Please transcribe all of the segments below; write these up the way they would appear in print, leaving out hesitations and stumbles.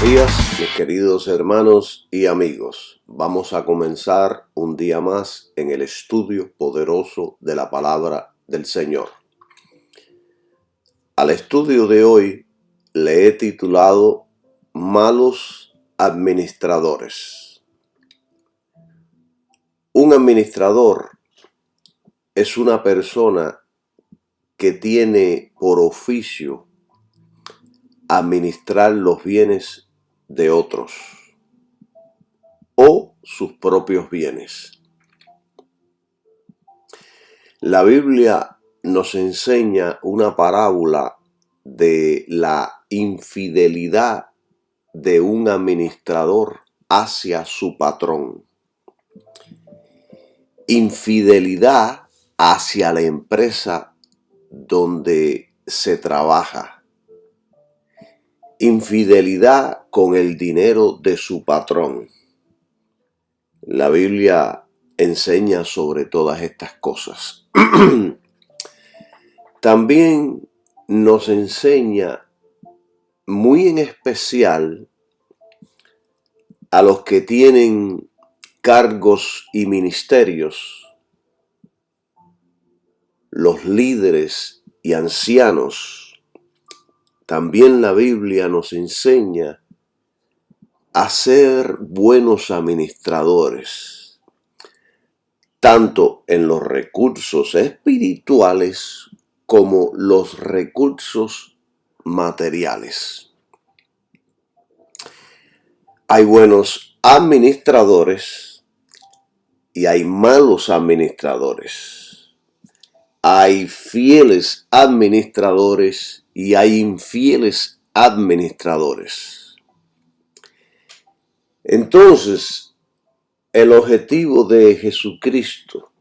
días, mis queridos hermanos y amigos. Vamos a comenzar un día más en el estudio poderoso de la palabra del Señor. Al estudio de hoy le he titulado Malos administradores. Un administrador es una persona que tiene por oficio administrar los bienes de otros o sus propios bienes. La Biblia nos enseña una parábola de la infidelidad de un administrador hacia su patrón. Infidelidad hacia la empresa donde se trabaja. Infidelidad con el dinero de su patrón. La Biblia enseña sobre todas estas cosas. También nos enseña muy en especial a los que tienen cargos y ministerios, los líderes y ancianos. También la Biblia nos enseña a ser buenos administradores, tanto en los recursos espirituales como los recursos materiales. Hay buenos administradores y hay malos administradores. Hay fieles administradores y hay infieles administradores. Entonces, el objetivo de Jesucristo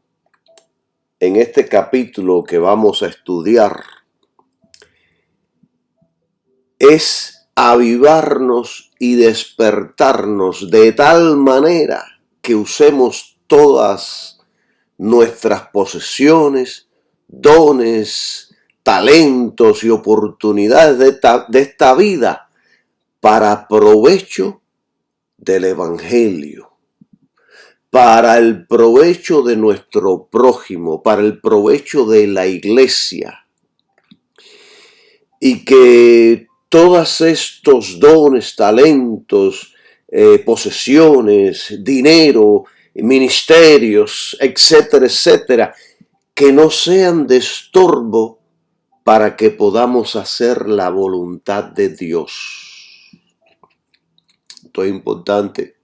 en este capítulo que vamos a estudiar es avivarnos y despertarnos de tal manera que usemos todas nuestras posesiones, dones, talentos y oportunidades de esta vida para provecho del Evangelio, para el provecho de nuestro prójimo, para el provecho de la iglesia. Y que todos estos dones, talentos, posesiones, dinero, ministerios, etcétera, etcétera, que no sean de estorbo para que podamos hacer la voluntad de Dios. Esto es importante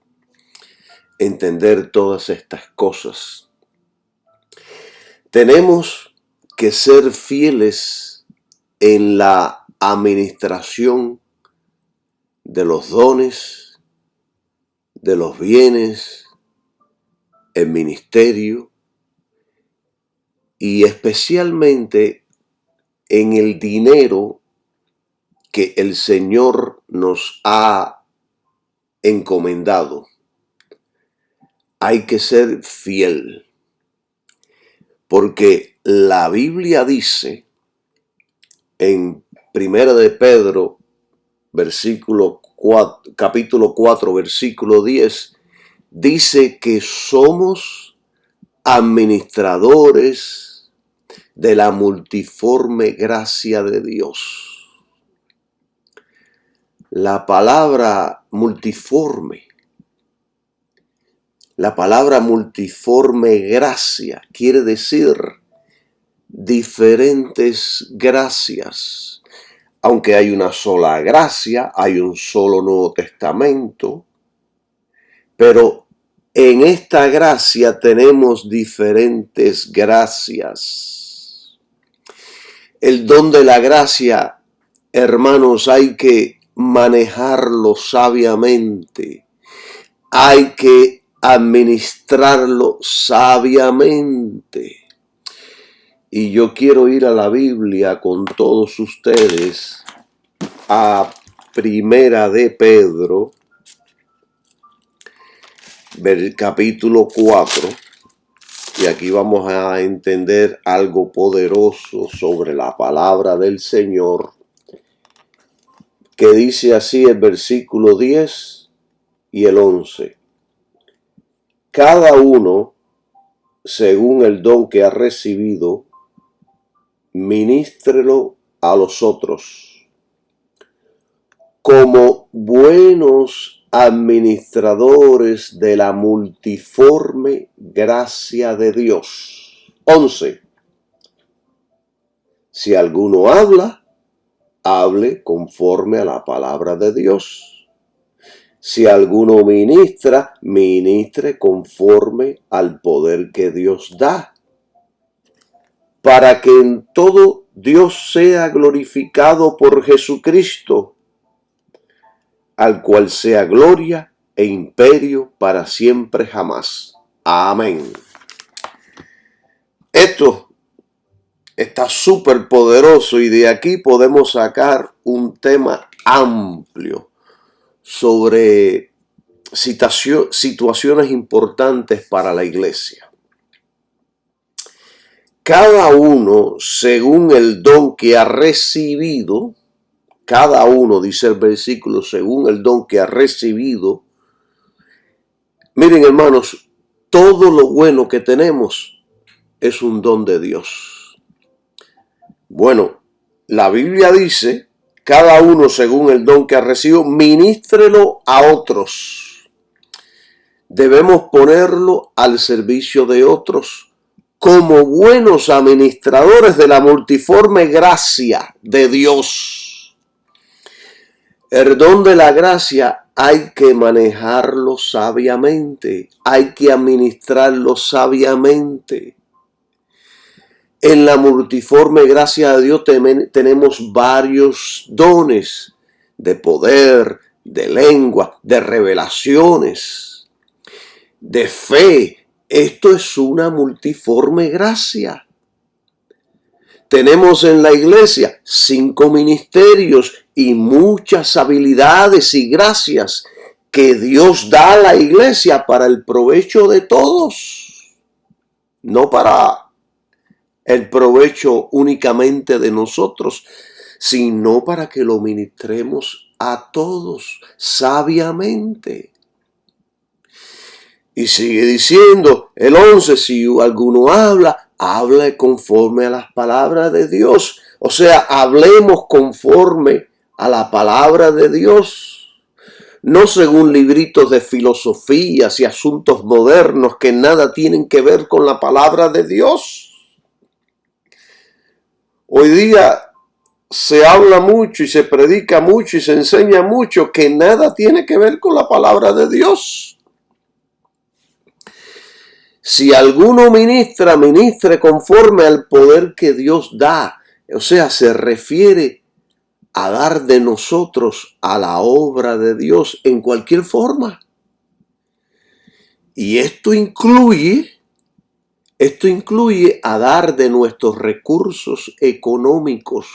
entender todas estas cosas. Tenemos que ser fieles en la administración de los dones, de los bienes, el ministerio y especialmente en el dinero que el Señor nos ha encomendado. Hay que ser fiel, porque la Biblia dice en 1 de Pedro, capítulo 4, versículo 10, dice que somos administradores de la multiforme gracia de Dios. La palabra multiforme gracia quiere decir diferentes gracias. Aunque hay una sola gracia, hay un solo Nuevo Testamento, pero en esta gracia tenemos diferentes gracias. El don de la gracia, hermanos, hay que manejarlo sabiamente. Hay que administrarlo sabiamente. Y yo quiero ir a la Biblia con todos ustedes a 1 de Pedro, capítulo 4. Y aquí vamos a entender algo poderoso sobre la palabra del Señor que dice así el versículo 10 y el 11. Cada uno, según el don que ha recibido, ministrelo a los otros, como buenos administradores de la multiforme gracia de Dios. 11. Si alguno habla, hable conforme a la palabra de Dios. Si alguno ministra, ministre conforme al poder que Dios da, para que en todo Dios sea glorificado por Jesucristo, al cual sea gloria e imperio para siempre jamás. Amén. Esto está súper poderoso y de aquí podemos sacar un tema amplio sobre situaciones importantes para la iglesia. Cada uno, según el don que ha recibido, cada uno, dice el versículo, según el don que ha recibido. Miren, hermanos, todo lo bueno que tenemos es un don de Dios. Bueno, la Biblia dice, cada uno según el don que ha recibido, ministrelo a otros. Debemos ponerlo al servicio de otros como buenos administradores de la multiforme gracia de Dios. El don de la gracia hay que manejarlo sabiamente, hay que administrarlo sabiamente. En la multiforme gracia de Dios tenemos varios dones de poder, de lengua, de revelaciones, de fe. Esto es una multiforme gracia. Tenemos en la iglesia 5 ministerios y muchas habilidades y gracias que Dios da a la iglesia para el provecho de todos, no para el provecho únicamente de nosotros, sino para que lo ministremos a todos sabiamente. Y sigue diciendo el 11, si alguno habla, hable conforme a las palabras de Dios. O sea, hablemos conforme a la palabra de Dios. No según libritos de filosofías y asuntos modernos que nada tienen que ver con la palabra de Dios. Hoy día se habla mucho y se predica mucho y se enseña mucho que nada tiene que ver con la palabra de Dios. Si alguno ministra, ministre conforme al poder que Dios da. O sea, se refiere a dar de nosotros a la obra de Dios en cualquier forma. Y esto incluye a dar de nuestros recursos económicos,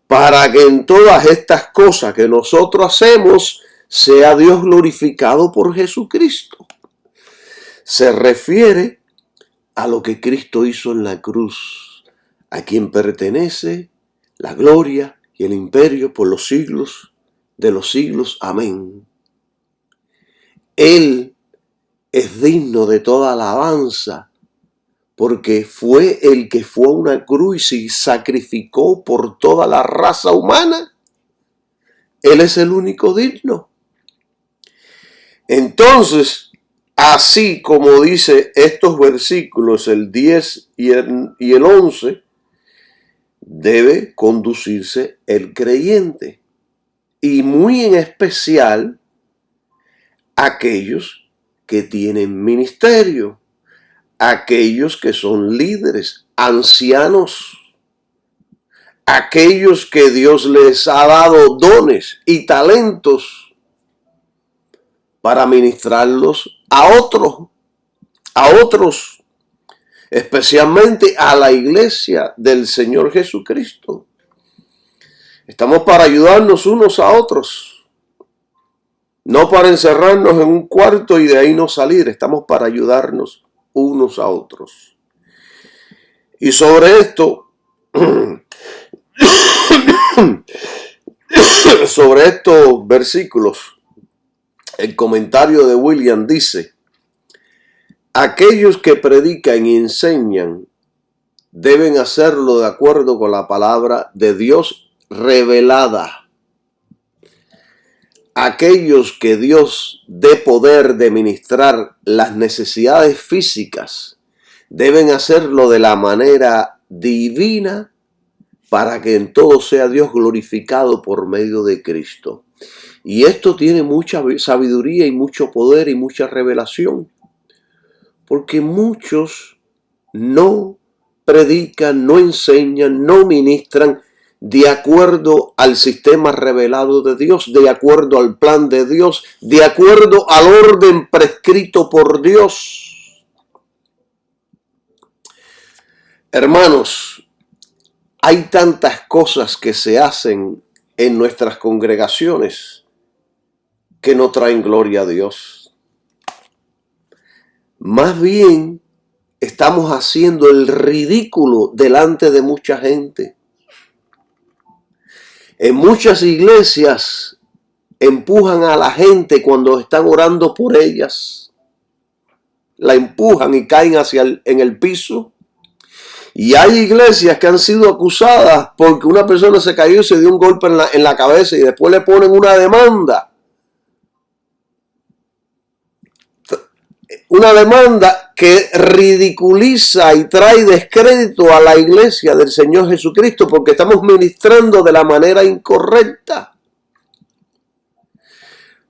para que en todas estas cosas que nosotros hacemos sea Dios glorificado por Jesucristo. Se refiere a lo que Cristo hizo en la cruz, a quien pertenece la gloria y el imperio por los siglos de los siglos. Amén. Él es digno de toda alabanza, porque fue el que fue a una cruz y sacrificó por toda la raza humana. Él es el único digno. Entonces, así como dice estos versículos, el 10 y el 11, debe conducirse el creyente. Y muy en especial aquellos que tienen ministerio, aquellos que son líderes, ancianos, aquellos que Dios les ha dado dones y talentos para ministrarlos a otros, especialmente a la iglesia del Señor Jesucristo. Estamos para ayudarnos unos a otros, no para encerrarnos en un cuarto y de ahí no salir. Estamos para ayudarnos unos a otros. Y sobre esto sobre estos versículos, el comentario de William dice: aquellos que predican y enseñan deben hacerlo de acuerdo con la palabra de Dios revelada. Aquellos que Dios dé poder de ministrar las necesidades físicas deben hacerlo de la manera divina para que en todo sea Dios glorificado por medio de Cristo. Y esto tiene mucha sabiduría y mucho poder y mucha revelación, porque muchos no predican, no enseñan, no ministran de acuerdo al sistema revelado de Dios, de acuerdo al plan de Dios, de acuerdo al orden prescrito por Dios. Hermanos, hay tantas cosas que se hacen en nuestras congregaciones que no traen gloria a Dios. Más bien, estamos haciendo el ridículo delante de mucha gente. En muchas iglesias empujan a la gente cuando están orando por ellas. La empujan y caen en el piso. Y hay iglesias que han sido acusadas porque una persona se cayó y se dio un golpe en la cabeza y después le ponen una demanda. Una demanda que ridiculiza y trae descrédito a la iglesia del Señor Jesucristo porque estamos ministrando de la manera incorrecta.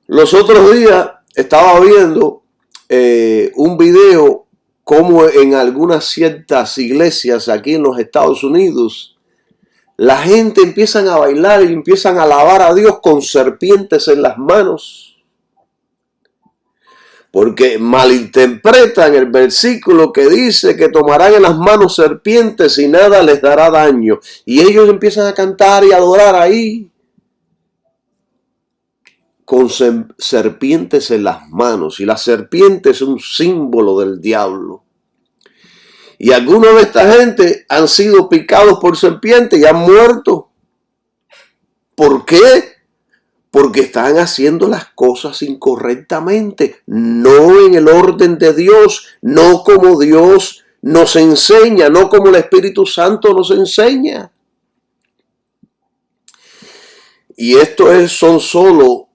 Los otros días estaba viendo un video como en algunas ciertas iglesias aquí en los Estados Unidos la gente empiezan a bailar y empiezan a alabar a Dios con serpientes en las manos. Porque malinterpretan el versículo que dice que tomarán en las manos serpientes y nada les dará daño. Y ellos empiezan a cantar y a adorar ahí con serpientes en las manos. Y la serpiente es un símbolo del diablo. Y algunos de esta gente han sido picados por serpientes y han muerto. ¿Por qué? Porque están haciendo las cosas incorrectamente, no en el orden de Dios, no como Dios nos enseña, no como el Espíritu Santo nos enseña. Y son solo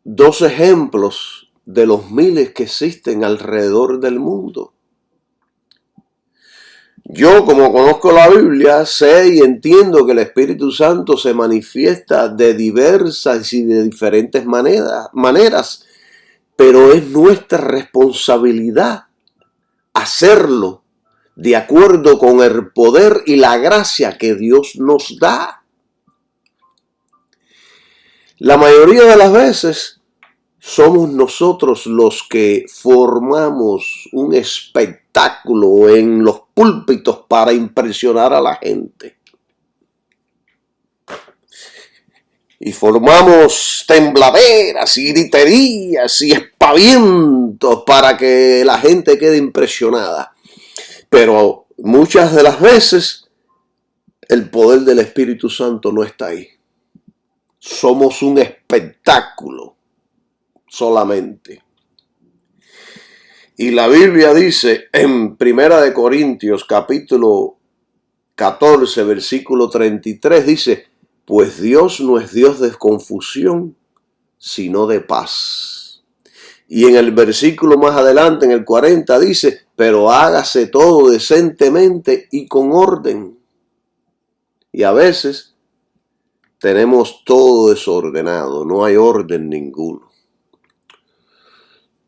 2 ejemplos de los miles que existen alrededor del mundo. Yo, como conozco la Biblia, sé y entiendo que el Espíritu Santo se manifiesta de diversas y de diferentes maneras, pero es nuestra responsabilidad hacerlo de acuerdo con el poder y la gracia que Dios nos da. La mayoría de las veces somos nosotros los que formamos un espectáculo en los púlpitos para impresionar a la gente. Y formamos tembladeras y griterías y espavientos para que la gente quede impresionada. Pero muchas de las veces el poder del Espíritu Santo no está ahí. Somos un espectáculo solamente. Y la Biblia dice en 1 Corintios capítulo 14 versículo 33, dice: pues Dios no es Dios de confusión, sino de paz. Y en el versículo más adelante, en el 40, dice: pero hágase todo decentemente y con orden. Y a veces tenemos todo desordenado, no hay orden ninguno.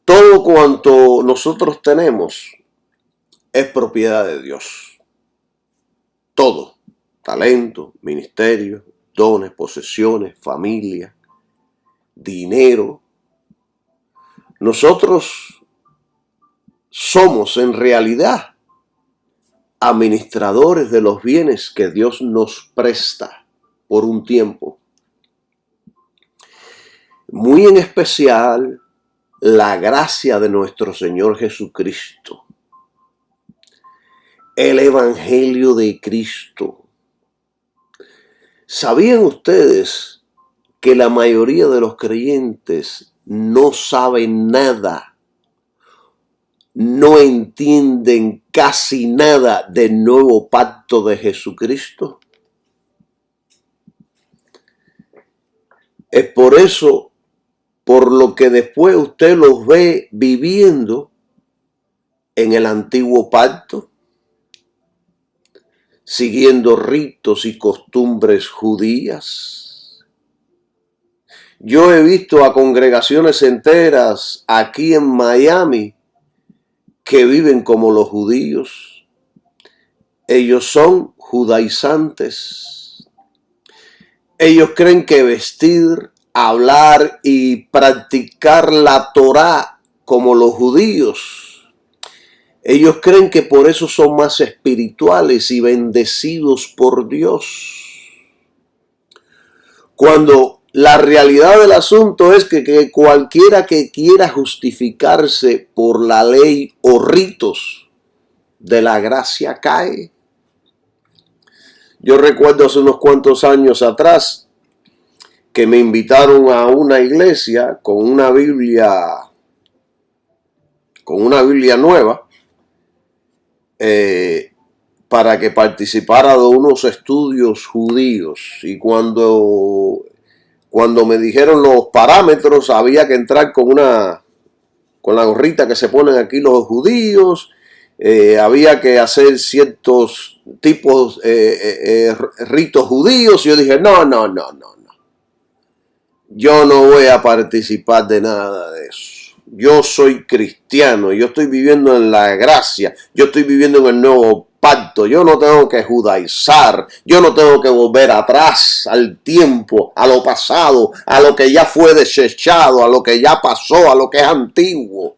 Todo cuanto nosotros tenemos es propiedad de Dios. Todo. Talento, ministerio, dones, posesiones, familia, dinero. Nosotros somos en realidad administradores de los bienes que Dios nos presta por un tiempo. Muy en especial la gracia de nuestro Señor Jesucristo. El Evangelio de Cristo. ¿Sabían ustedes que la mayoría de los creyentes no saben nada, no entienden casi nada del nuevo pacto de Jesucristo? Es por eso, por lo que después usted los ve viviendo en el antiguo pacto, siguiendo ritos y costumbres judías. Yo he visto a congregaciones enteras aquí en Miami que viven como los judíos. Ellos son judaizantes. Ellos creen que vestir, hablar y practicar la Torá como los judíos. Ellos creen que por eso son más espirituales y bendecidos por Dios. Cuando la realidad del asunto es que cualquiera que quiera justificarse por la ley o ritos de la gracia cae. Yo recuerdo hace unos cuantos años atrás que me invitaron a una iglesia con una Biblia nueva para que participara de unos estudios judíos. Y cuando me dijeron los parámetros, había que entrar con la gorrita que se ponen aquí los judíos. Había que hacer ciertos tipos ritos judíos. Y yo dije, no. Yo no voy a participar de nada de eso. Yo soy cristiano. Yo estoy viviendo en la gracia. Yo estoy viviendo en el nuevo pacto. Yo no tengo que judaizar. Yo no tengo que volver atrás al tiempo, a lo pasado, a lo que ya fue desechado, a lo que ya pasó, a lo que es antiguo.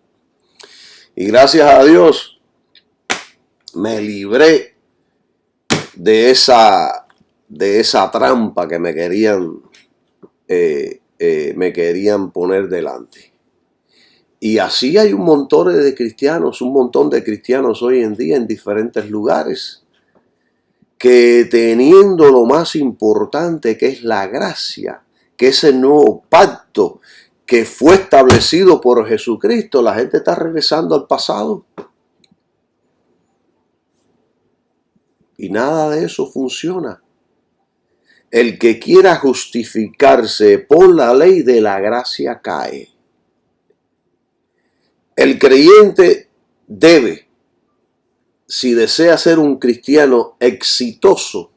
Y gracias a Dios me libré de esa trampa que me querían poner delante. Y así hay un montón de cristianos hoy en día en diferentes lugares, que teniendo lo más importante que es la gracia, que es el nuevo pacto que fue establecido por Jesucristo, la gente está regresando al pasado. Y nada de eso funciona. El que quiera justificarse por la ley de la gracia cae. El creyente debe, si desea ser un cristiano exitoso,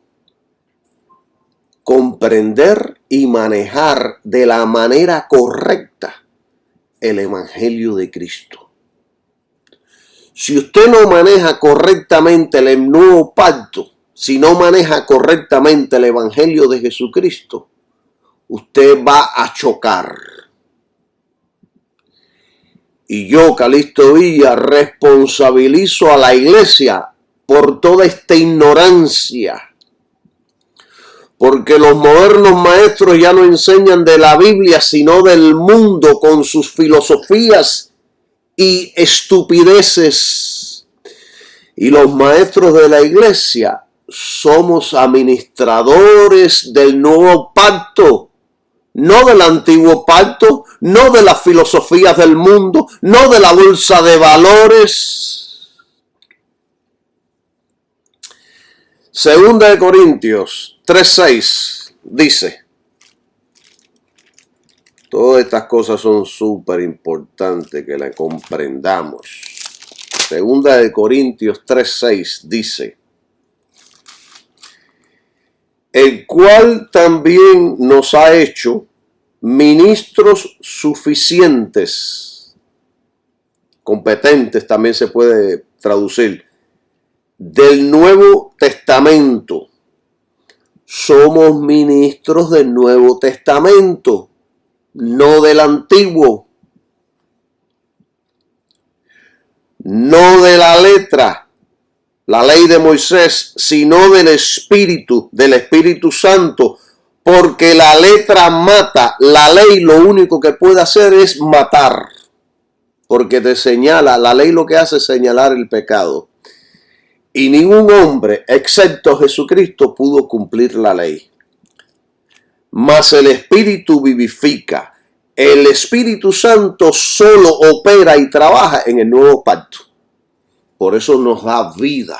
comprender y manejar de la manera correcta el Evangelio de Cristo. Si usted no maneja correctamente el nuevo pacto, si no maneja correctamente el Evangelio de Jesucristo, usted va a chocar. Y yo, Calixto Villa, responsabilizo a la iglesia por toda esta ignorancia. Porque los modernos maestros ya no enseñan de la Biblia, sino del mundo con sus filosofías y estupideces. Y los maestros de la iglesia somos administradores del nuevo pacto. No del antiguo pacto, no de las filosofías del mundo, no de la bolsa de valores. Segunda de Corintios 3:6 dice, todas estas cosas son súper importantes que las comprendamos. Segunda de Corintios 3:6 dice, el cual también nos ha hecho ministros suficientes, competentes también se puede traducir, del Nuevo Testamento. Somos ministros del Nuevo Testamento, no del Antiguo, no de la letra, la ley de Moisés, sino del Espíritu Santo, porque la letra mata, la ley lo único que puede hacer es matar, porque te señala, la ley lo que hace es señalar el pecado. Y ningún hombre, excepto Jesucristo, pudo cumplir la ley. mas el Espíritu vivifica. El Espíritu Santo solo opera y trabaja en el nuevo pacto. Por eso nos da vida.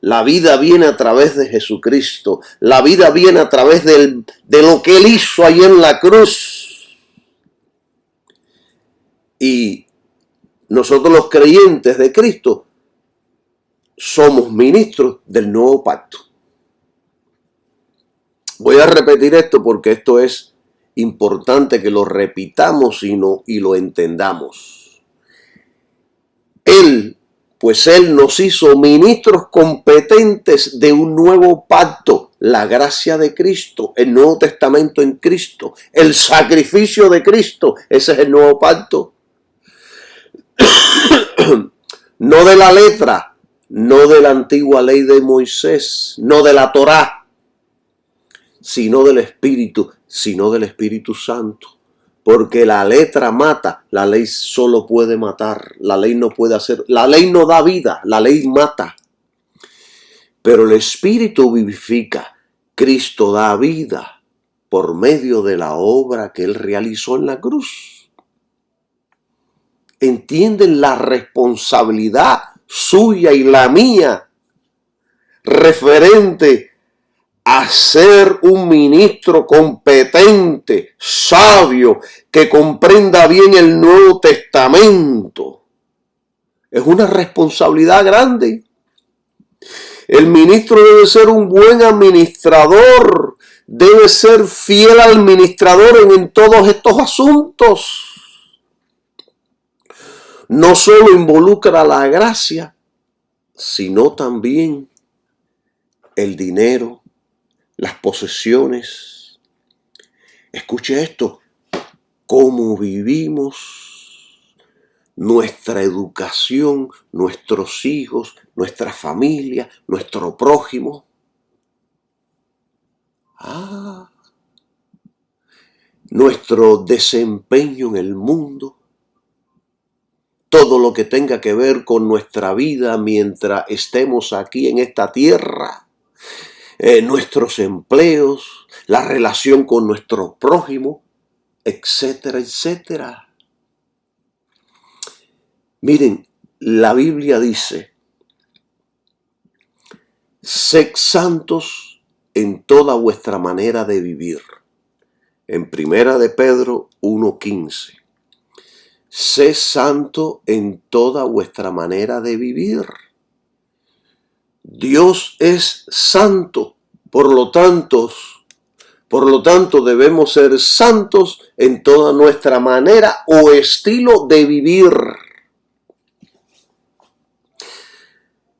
La vida viene a través de Jesucristo. La vida viene a través de lo que Él hizo ahí en la cruz. Y nosotros los creyentes de Cristo somos ministros del nuevo pacto. Voy a repetir esto porque esto es importante que lo repitamos y lo entendamos. Él nos hizo ministros competentes de un nuevo pacto, la gracia de Cristo, el Nuevo Testamento en Cristo, el sacrificio de Cristo, ese es el nuevo pacto. No de la letra, no de la antigua ley de Moisés, no de la Torá, sino del Espíritu Santo. Porque la letra mata, la ley solo puede matar, la ley no puede hacer, la ley no da vida, la ley mata. Pero el Espíritu vivifica, Cristo da vida por medio de la obra que Él realizó en la cruz. ¿Entienden la responsabilidad suya y la mía referente a ser un ministro competente, sabio, que comprenda bien el Nuevo Testamento? Es una responsabilidad grande. El ministro debe ser un buen administrador, debe ser fiel administrador en todos estos asuntos. No solo involucra la gracia, sino también el dinero, las posesiones. Escuche esto, cómo vivimos, nuestra educación, nuestros hijos, nuestra familia, nuestro prójimo. Nuestro desempeño en el mundo. Todo lo que tenga que ver con nuestra vida mientras estemos aquí en esta tierra. Nuestros empleos, la relación con nuestro prójimo, etcétera, etcétera. Miren, la Biblia dice, sed santos en toda vuestra manera de vivir. En Primera de Pedro 1:15. Sed santo en toda vuestra manera de vivir. Dios es santo, por lo tanto debemos ser santos en toda nuestra manera o estilo de vivir.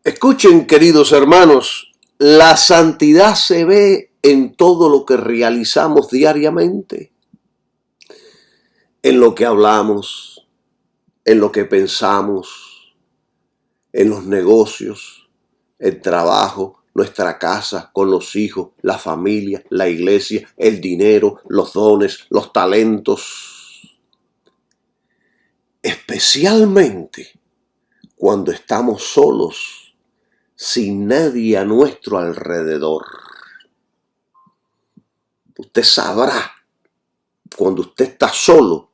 Escuchen, queridos hermanos, la santidad se ve en todo lo que realizamos diariamente, en lo que hablamos, en lo que pensamos, en los negocios, el trabajo, nuestra casa, con los hijos, la familia, la iglesia, el dinero, los dones, los talentos. Especialmente cuando estamos solos, sin nadie a nuestro alrededor. Usted sabrá, cuando usted está solo,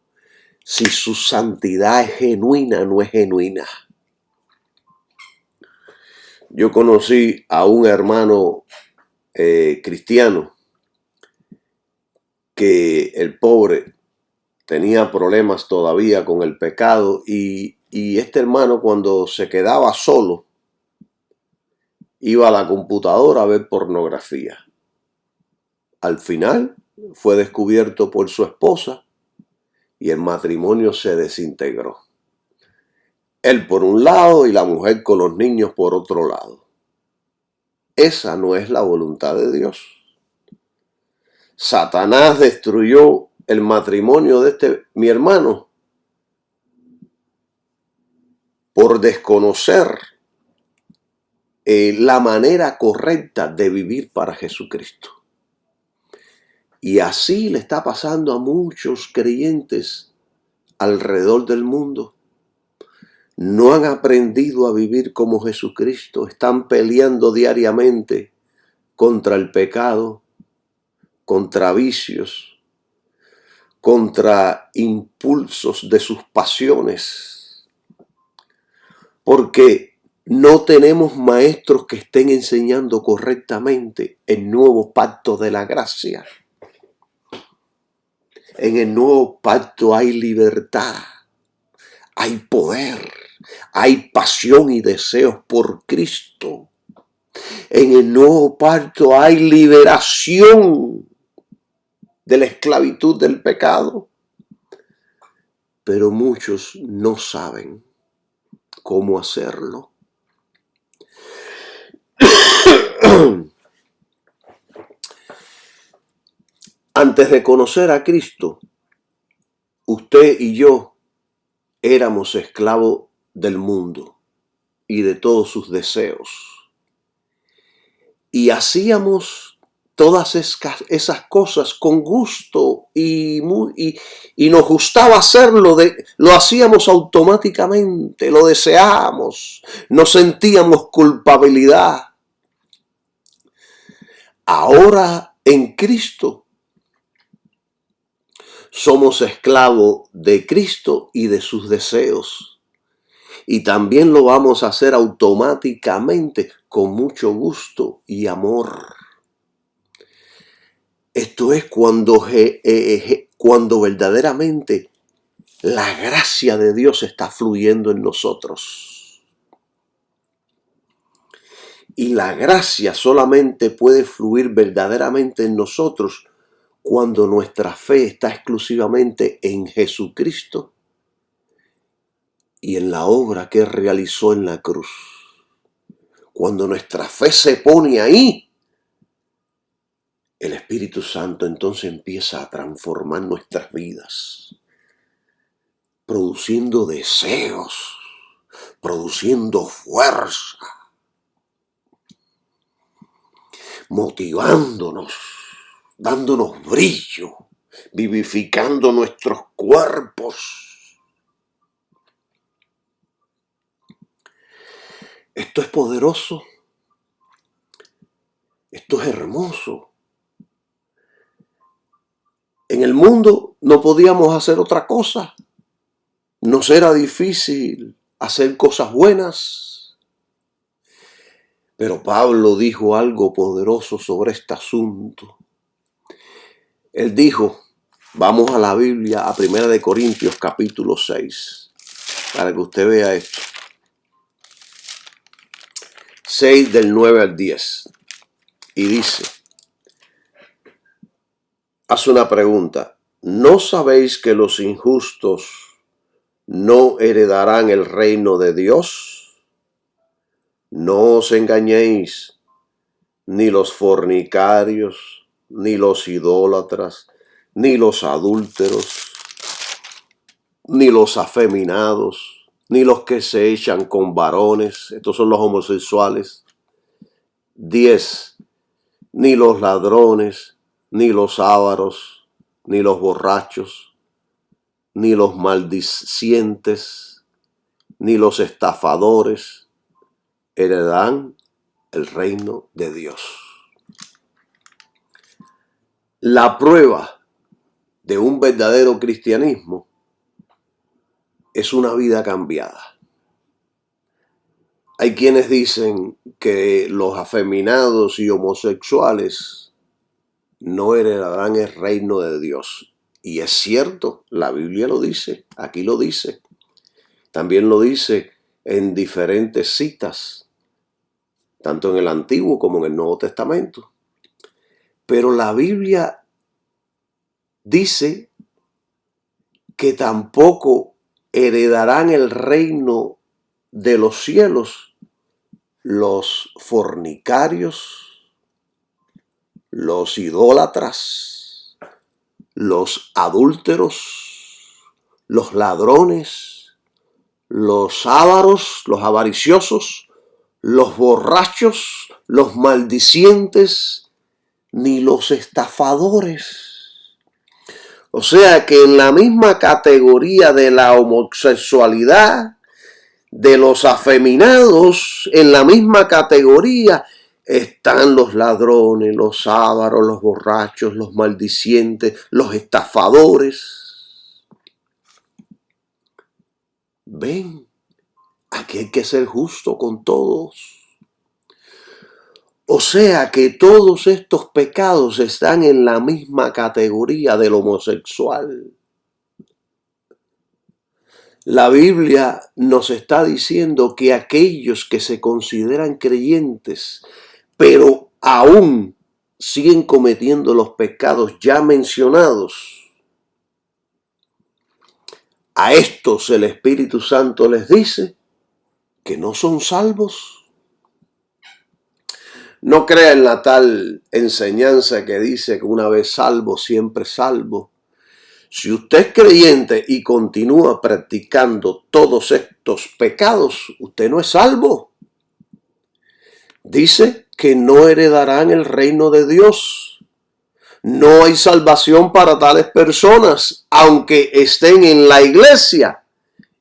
si su santidad es genuina o no es genuina. Yo conocí a un hermano cristiano que el pobre tenía problemas todavía con el pecado y este hermano, cuando se quedaba solo, iba a la computadora a ver pornografía. Al final fue descubierto por su esposa y el matrimonio se desintegró. Él por un lado y la mujer con los niños por otro lado. Esa no es la voluntad de Dios. Satanás destruyó el matrimonio de mi hermano por desconocer la manera correcta de vivir para Jesucristo. Y así le está pasando a muchos creyentes alrededor del mundo. No han aprendido a vivir como Jesucristo. Están peleando diariamente contra el pecado, contra vicios, contra impulsos de sus pasiones, porque no tenemos maestros que estén enseñando correctamente el nuevo pacto de la gracia. En el nuevo pacto hay libertad, hay poder, hay pasión y deseos por Cristo. En el nuevo pacto hay liberación de la esclavitud del pecado. Pero muchos no saben cómo hacerlo. Antes de conocer a Cristo, usted y yo éramos esclavos del mundo y de todos sus deseos. Y hacíamos todas esas cosas con gusto y nos gustaba hacerlo, lo hacíamos automáticamente, lo deseábamos, no sentíamos culpabilidad. Ahora en Cristo somos esclavos de Cristo y de sus deseos. Y también lo vamos a hacer automáticamente con mucho gusto y amor. Esto es cuando verdaderamente la gracia de Dios está fluyendo en nosotros. Y la gracia solamente puede fluir verdaderamente en nosotros cuando nuestra fe está exclusivamente en Jesucristo y en la obra que realizó en la cruz. Cuando nuestra fe se pone ahí, el Espíritu Santo entonces empieza a transformar nuestras vidas, produciendo deseos, produciendo fuerza, motivándonos, dándonos brillo, vivificando nuestros cuerpos. Esto es poderoso, esto es hermoso. En el mundo no podíamos hacer otra cosa, nos era difícil hacer cosas buenas. Pero Pablo dijo algo poderoso sobre este asunto. Él dijo, vamos a la Biblia, a 1 Corintios capítulo 6, para que usted vea esto. 6 del 9 al 10. Y dice, hace una pregunta, ¿no sabéis que los injustos no heredarán el reino de Dios? No os engañéis, ni los fornicarios, ni los idólatras, ni los adúlteros, ni los afeminados, ni los que se echan con varones, estos son los homosexuales. 10, ni los ladrones, ni los ávaros, ni los borrachos, ni los maldicientes, ni los estafadores heredarán el reino de Dios. La prueba de un verdadero cristianismo es una vida cambiada. Hay quienes dicen que los afeminados y homosexuales no heredarán el reino de Dios. Y es cierto, la Biblia lo dice, aquí lo dice. También lo dice en diferentes citas, tanto en el Antiguo como en el Nuevo Testamento. Pero la Biblia dice que tampoco heredarán el reino de los cielos los fornicarios, los idólatras, los adúlteros, los ladrones, los ávaros, los avariciosos, los borrachos, los maldicientes, ni los estafadores. O sea que en la misma categoría de la homosexualidad, de los afeminados, en la misma categoría están los ladrones, los ávaros, los borrachos, los maldicientes, los estafadores. Ven, aquí hay que ser justo con todos. O sea que todos estos pecados están en la misma categoría del homosexual. La Biblia nos está diciendo que aquellos que se consideran creyentes, pero aún siguen cometiendo los pecados ya mencionados, a estos el Espíritu Santo les dice que no son salvos. No crea en la tal enseñanza que dice que una vez salvo, siempre salvo. Si usted es creyente y continúa practicando todos estos pecados, usted no es salvo. Dice que no heredarán el reino de Dios. No hay salvación para tales personas, aunque estén en la iglesia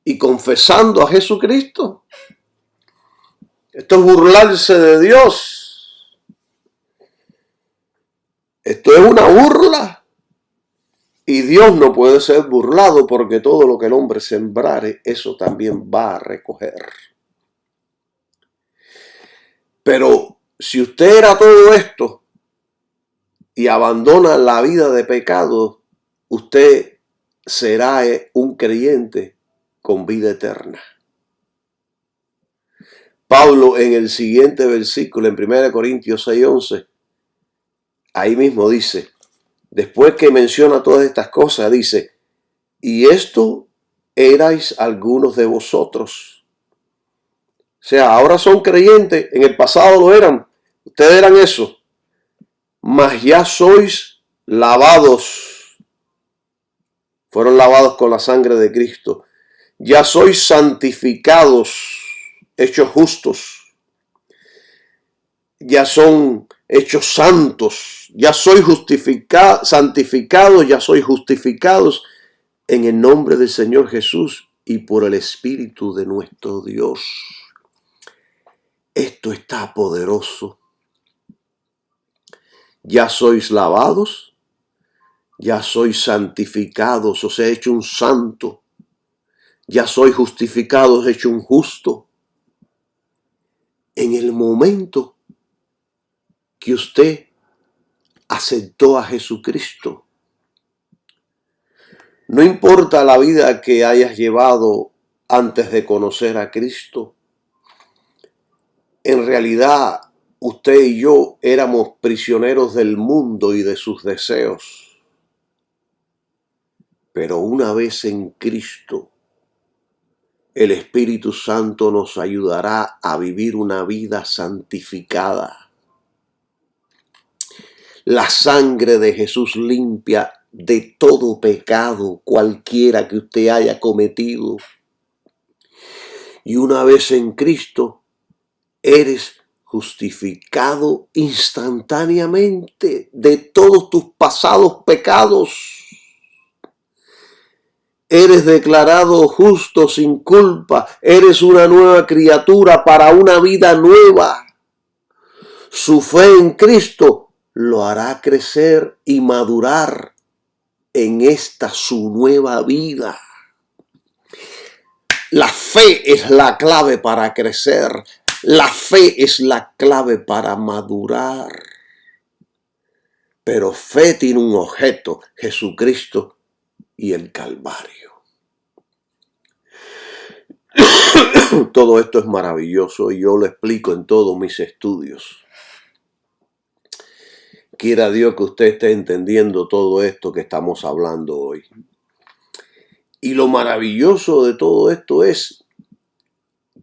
y confesando a Jesucristo. Esto es burlarse de Dios. Esto es una burla. Y Dios no puede ser burlado porque todo lo que el hombre sembrare, eso también va a recoger. Pero si usted era todo esto y abandona la vida de pecado, usted será un creyente con vida eterna. Pablo en el siguiente versículo, en 1 Corintios 6:11, ahí mismo dice, después que menciona todas estas cosas, dice, y esto erais algunos de vosotros. O sea, ahora son creyentes, en el pasado lo eran, ustedes eran eso, mas ya sois lavados, fueron lavados con la sangre de Cristo, ya sois santificados, hechos justos, ya son hechos santos, ya sois santificados, ya sois justificados en el nombre del Señor Jesús y por el Espíritu de nuestro Dios. Esto está poderoso. Ya sois lavados, ya sois santificados, os he hecho un santo, ya sois justificados, hecho un justo. En el momento que usted aceptó a Jesucristo, no importa la vida que hayas llevado antes de conocer a Cristo, en realidad usted y yo éramos prisioneros del mundo y de sus deseos. Pero una vez en Cristo, el Espíritu Santo nos ayudará a vivir una vida santificada. La sangre de Jesús limpia de todo pecado, cualquiera que usted haya cometido. Y una vez en Cristo, eres justificado instantáneamente de todos tus pasados pecados. Eres declarado justo sin culpa. Eres una nueva criatura para una vida nueva. Su fe en Cristo lo hará crecer y madurar en esta su nueva vida. La fe es la clave para crecer. La fe es la clave para madurar. Pero fe tiene un objeto, Jesucristo y el Calvario. Todo esto es maravilloso y yo lo explico en todos mis estudios. Quiera Dios que usted esté entendiendo todo esto que estamos hablando hoy. Y lo maravilloso de todo esto es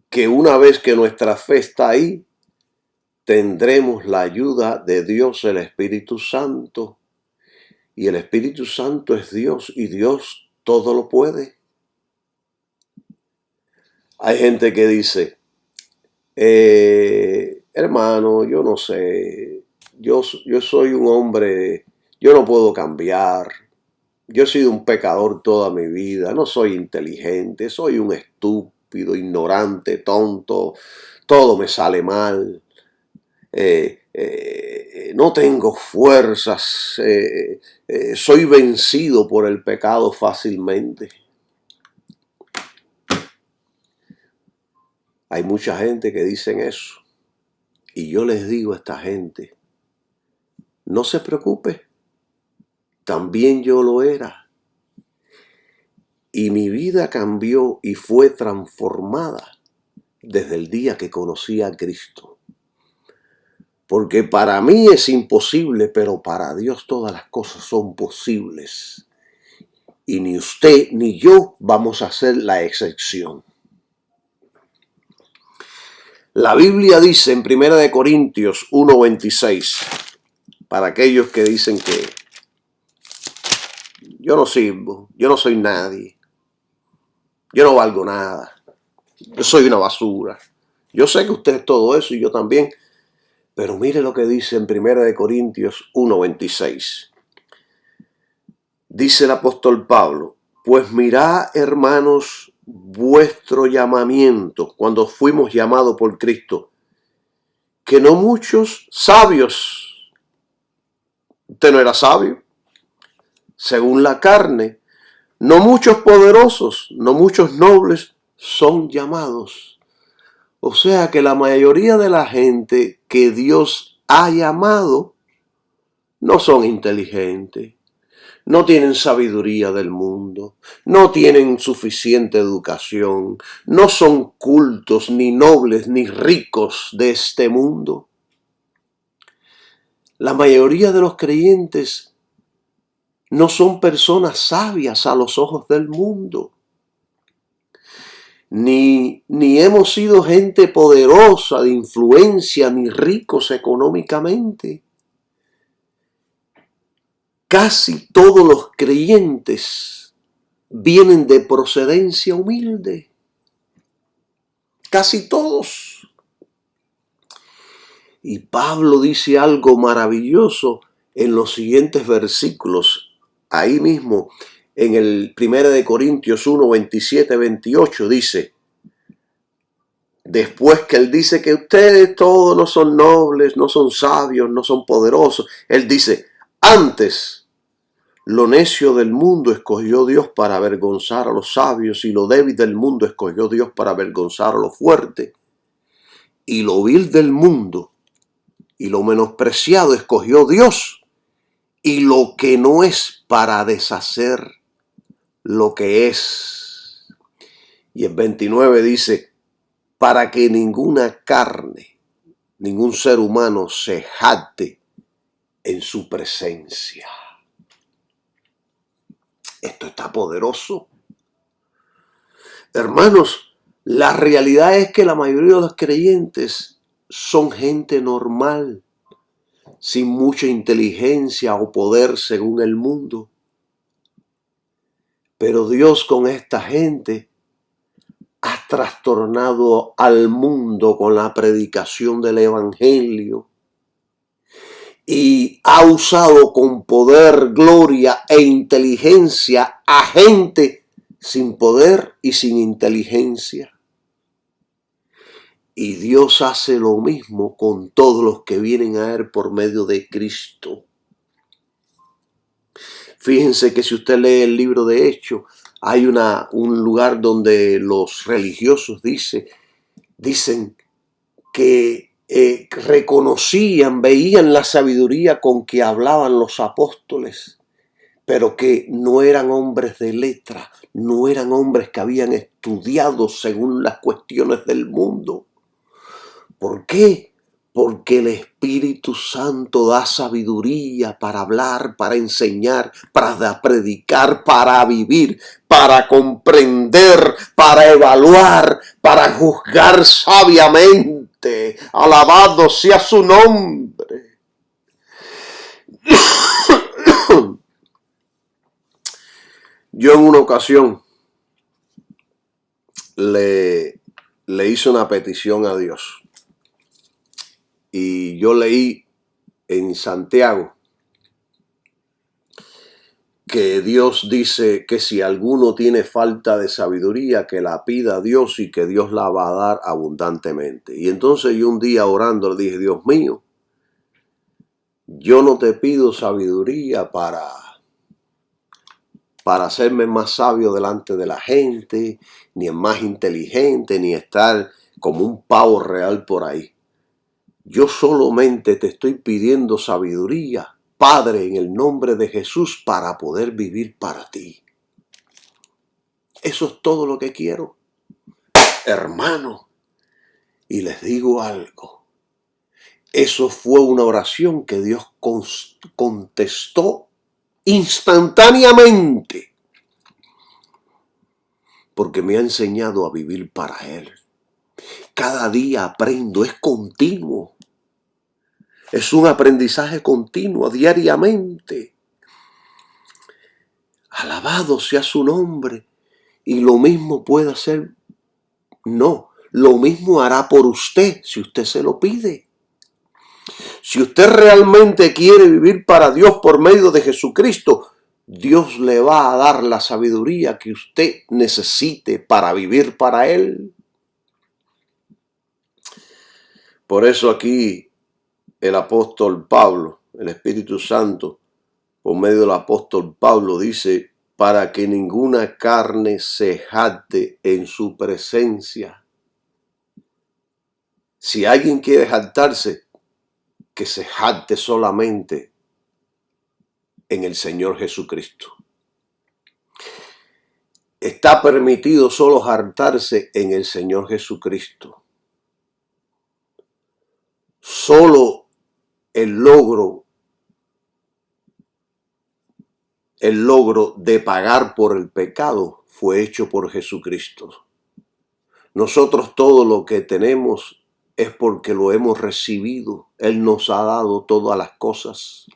que una vez que nuestra fe está ahí, tendremos la ayuda de Dios, el Espíritu Santo. Y el Espíritu Santo es Dios y Dios todo lo puede. Hay gente que dice, hermano, yo no sé, yo soy un hombre, yo no puedo cambiar, yo he sido un pecador toda mi vida, no soy inteligente, soy un estúpido, ignorante, tonto, todo me sale mal. no tengo fuerzas, soy vencido por el pecado fácilmente. Hay mucha gente que dicen eso. Y yo les digo a esta gente, no se preocupe, también yo lo era. Y mi vida cambió y fue transformada desde el día que conocí a Cristo. Porque para mí es imposible, pero para Dios todas las cosas son posibles. Y ni usted ni yo vamos a ser la excepción. La Biblia dice en 1 Corintios 1:26, para aquellos que dicen que yo no sirvo, yo no soy nadie, yo no valgo nada, yo soy una basura. Yo sé que usted es todo eso y yo también, pero mire lo que dice en 1 Corintios 1:26. Dice el apóstol Pablo, pues mirad, hermanos, vuestro llamamiento cuando fuimos llamados por Cristo, que no muchos sabios, usted no era sabio, según la carne, no muchos poderosos, no muchos nobles son llamados. O sea que la mayoría de la gente que Dios ha llamado no son inteligentes, no tienen sabiduría del mundo, no tienen suficiente educación, no son cultos, ni nobles, ni ricos de este mundo. La mayoría de los creyentes no son personas sabias a los ojos del mundo. Ni hemos sido gente poderosa de influencia, ni ricos económicamente. Casi todos los creyentes vienen de procedencia humilde. Casi todos. Y Pablo dice algo maravilloso en los siguientes versículos. Ahí mismo, en el 1 Corintios 1, 27, 28, dice, después que él dice que ustedes todos no son nobles, no son sabios, no son poderosos, él dice, antes lo necio del mundo escogió Dios para avergonzar a los sabios, y lo débil del mundo escogió Dios para avergonzar a los fuertes, y lo vil del mundo y lo menospreciado escogió Dios, y lo que no es para deshacer lo que es. Y en 29 dice, para que ninguna carne, ningún ser humano se jacte en su presencia. Esto está poderoso. Hermanos, la realidad es que la mayoría de los creyentes son gente normal, sin mucha inteligencia o poder según el mundo. Pero Dios con esta gente ha trastornado al mundo con la predicación del evangelio y ha usado con poder, gloria e inteligencia a gente sin poder y sin inteligencia. Y Dios hace lo mismo con todos los que vienen a Él por medio de Cristo. Fíjense que si usted lee el libro de Hechos, hay un lugar donde los religiosos dicen que reconocían, veían la sabiduría con que hablaban los apóstoles, pero que no eran hombres de letra, no eran hombres que habían estudiado según las cuestiones del mundo. ¿Por qué? Porque el Espíritu Santo da sabiduría para hablar, para enseñar, para predicar, para vivir, para comprender, para evaluar, para juzgar sabiamente. Alabado sea su nombre. Yo en una ocasión le hice una petición a Dios. Y yo leí en Santiago que Dios dice que si alguno tiene falta de sabiduría, que la pida a Dios y que Dios la va a dar abundantemente. Y entonces yo un día orando le dije, Dios mío, Yo no te pido sabiduría para hacerme más sabio delante de la gente, ni más inteligente, ni estar como un pavo real por ahí. Yo solamente te estoy pidiendo sabiduría, Padre, en el nombre de Jesús, para poder vivir para ti. Eso es todo lo que quiero, hermano. Y les digo algo. Eso fue una oración que Dios contestó instantáneamente, porque me ha enseñado a vivir para Él. Cada día aprendo, es continuo. Es un aprendizaje continuo, diariamente. Alabado sea su nombre. Y lo mismo puede hacer, no, lo mismo hará por usted si usted se lo pide. Si usted realmente quiere vivir para Dios por medio de Jesucristo, Dios le va a dar la sabiduría que usted necesite para vivir para Él. Por eso aquí el apóstol Pablo, el Espíritu Santo, por medio del apóstol Pablo dice, para que ninguna carne se jacte en su presencia. Si alguien quiere jactarse, que se jacte solamente en el Señor Jesucristo. Está permitido solo jactarse en el Señor Jesucristo. Solo el logro de pagar por el pecado fue hecho por Jesucristo. Nosotros todo lo que tenemos es porque lo hemos recibido. Él nos ha dado todas las cosas.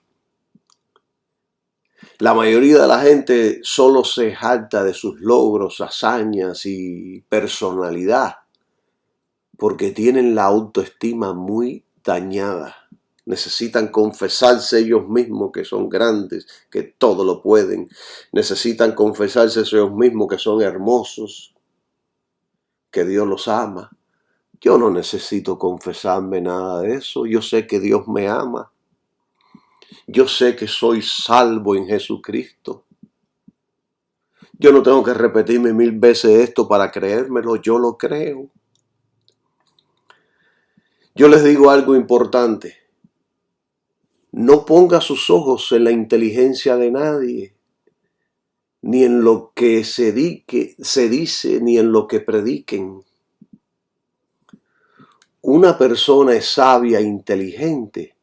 La mayoría de la gente solo se jacta de sus logros, hazañas y personalidad porque tienen la autoestima muy dañada. Necesitan confesarse ellos mismos que son grandes, que todo lo pueden. Necesitan confesarse ellos mismos que son hermosos, que Dios los ama. Yo no necesito confesarme nada de eso. Yo sé que Dios me ama. Yo sé que soy salvo en Jesucristo. Yo no tengo que repetirme 1000 veces esto para creérmelo. Yo lo creo. Yo les digo algo importante. No ponga sus ojos en la inteligencia de nadie, ni en lo que se dice, ni en lo que prediquen. Una persona es sabia e inteligente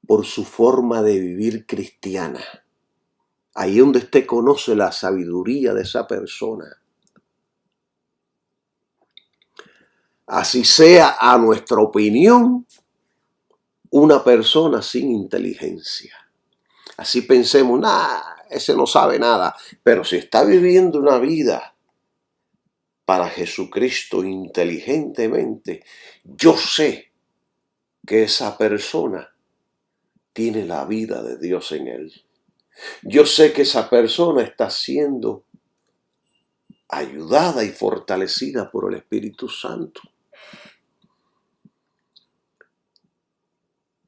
por su forma de vivir cristiana. Ahí donde usted conoce la sabiduría de esa persona. Así sea, a nuestra opinión, una persona sin inteligencia. Así pensemos, ese no sabe nada. Pero si está viviendo una vida para Jesucristo inteligentemente, yo sé que esa persona tiene la vida de Dios en él. Yo sé que esa persona está siendo ayudada y fortalecida por el Espíritu Santo.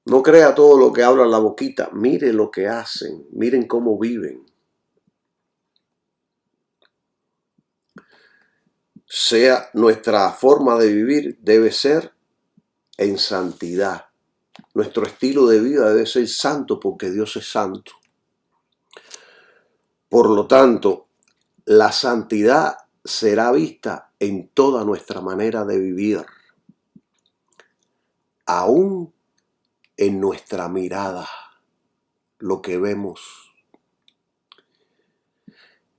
No crea todo lo que habla la boquita, mire lo que hacen, miren cómo viven. Sea nuestra forma de vivir debe ser en santidad. Nuestro estilo de vida debe ser santo porque Dios es santo. Por lo tanto, la santidad será vista en toda nuestra manera de vivir, aún en nuestra mirada, lo que vemos.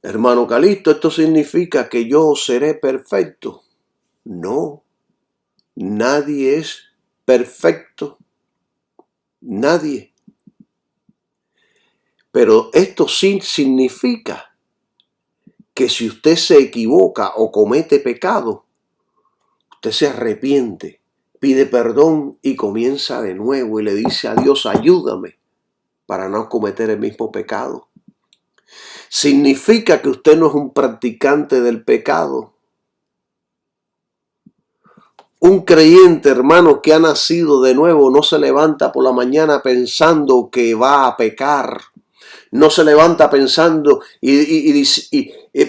Hermano Calixto, ¿esto significa que yo seré perfecto? No, nadie es perfecto, nadie. Pero esto sí significa que si usted se equivoca o comete pecado, usted se arrepiente, pide perdón y comienza de nuevo y le dice a Dios, ayúdame para no cometer el mismo pecado. Significa que usted no es un practicante del pecado. Un creyente, hermano, que ha nacido de nuevo, no se levanta por la mañana pensando que va a pecar. No se levanta pensando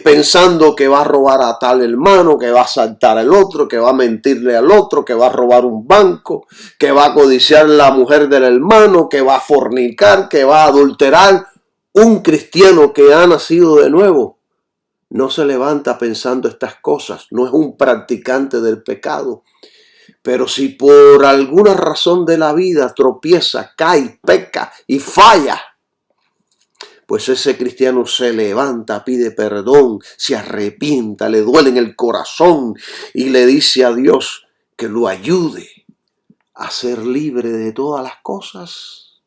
pensando que va a robar a tal hermano, que va a asaltar al otro, que va a mentirle al otro, que va a robar un banco, que va a codiciar la mujer del hermano, que va a fornicar, que va a adulterar. Un cristiano que ha nacido de nuevo no se levanta pensando estas cosas, no es un practicante del pecado. Pero si por alguna razón de la vida tropieza, cae, peca y falla, pues ese cristiano se levanta, pide perdón, se arrepienta, le duele en el corazón y le dice a Dios que lo ayude a ser libre de todas las cosas.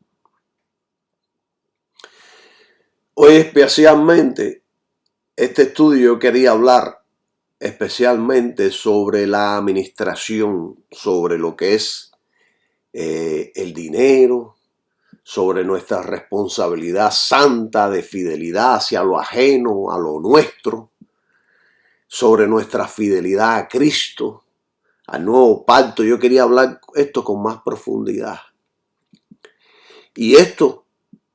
Hoy especialmente, este estudio yo quería hablar especialmente sobre la administración, sobre lo que es el dinero, sobre nuestra responsabilidad santa de fidelidad hacia lo ajeno, a lo nuestro, sobre nuestra fidelidad a Cristo, al nuevo pacto. Yo quería hablar esto con más profundidad. Y esto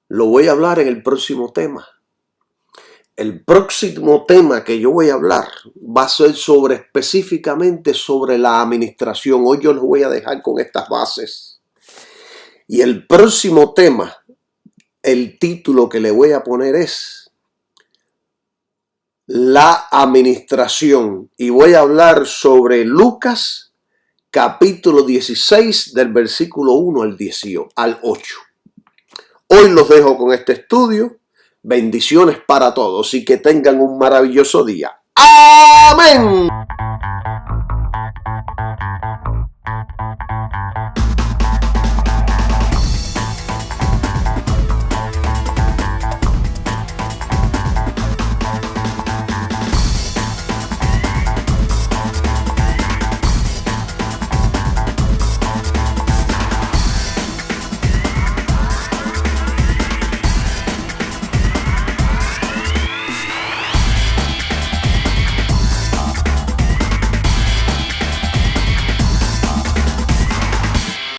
lo voy a hablar en el próximo tema. El próximo tema que yo voy a hablar va a ser específicamente sobre la administración. Hoy yo les voy a dejar con estas bases. Y el próximo tema, el título que le voy a poner es la administración. Y voy a hablar sobre Lucas capítulo 16 del versículo 1 al 8. Hoy los dejo con este estudio. Bendiciones para todos y que tengan un maravilloso día. ¡Amén!